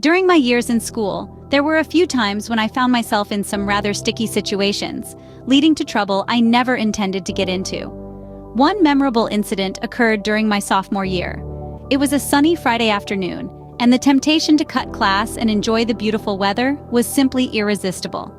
During my years in school, there were a few times when I found myself in some rather sticky situations, leading to trouble I never intended to get into. One memorable incident occurred during my sophomore year. It was a sunny Friday afternoon, and the temptation to cut class and enjoy the beautiful weather was simply irresistible.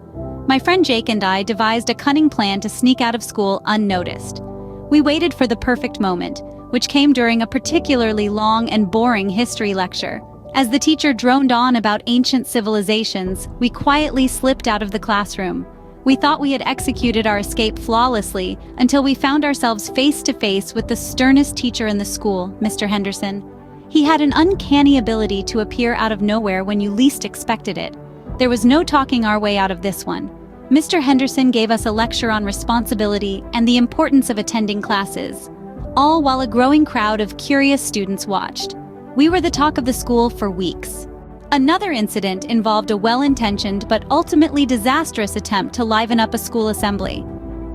My friend Jake and I devised a cunning plan to sneak out of school unnoticed. We waited for the perfect moment, which came during a particularly long and boring history lecture. As the teacher droned on about ancient civilizations, we quietly slipped out of the classroom. We thought we had executed our escape flawlessly until we found ourselves face to face with the sternest teacher in the school, Mr. Henderson. He had an uncanny ability to appear out of nowhere when you least expected it. There was no talking our way out of this one. Mr. Henderson gave us a lecture on responsibility and the importance of attending classes, all while a growing crowd of curious students watched. We were the talk of the school for weeks. Another incident involved a well-intentioned but ultimately disastrous attempt to liven up a school assembly.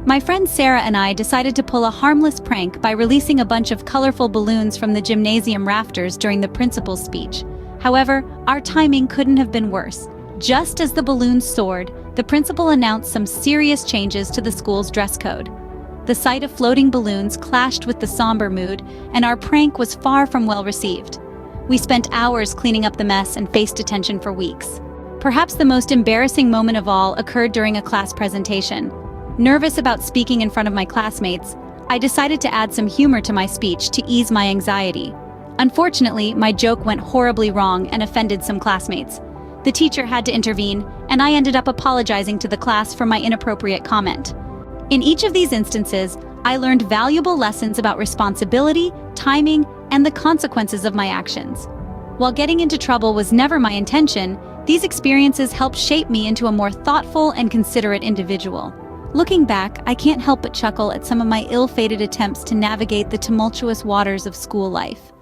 My friend Sarah and I decided to pull a harmless prank by releasing a bunch of colorful balloons from the gymnasium rafters during the principal's speech. However, our timing couldn't have been worse. Just as the balloons soared, the principal announced some serious changes to the school's dress code. The sight of floating balloons clashed with the somber mood, and our prank was far from well received. We spent hours cleaning up the mess and faced detention for weeks. Perhaps the most embarrassing moment of all occurred during a class presentation. Nervous about speaking in front of my classmates, I decided to add some humor to my speech to ease my anxiety. Unfortunately, my joke went horribly wrong and offended some classmates. The teacher had to intervene, and I ended up apologizing to the class for my inappropriate comment. In each of these instances, I learned valuable lessons about responsibility, timing, and the consequences of my actions. While getting into trouble was never my intention, these experiences helped shape me into a more thoughtful and considerate individual. Looking back, I can't help but chuckle at some of my ill-fated attempts to navigate the tumultuous waters of school life.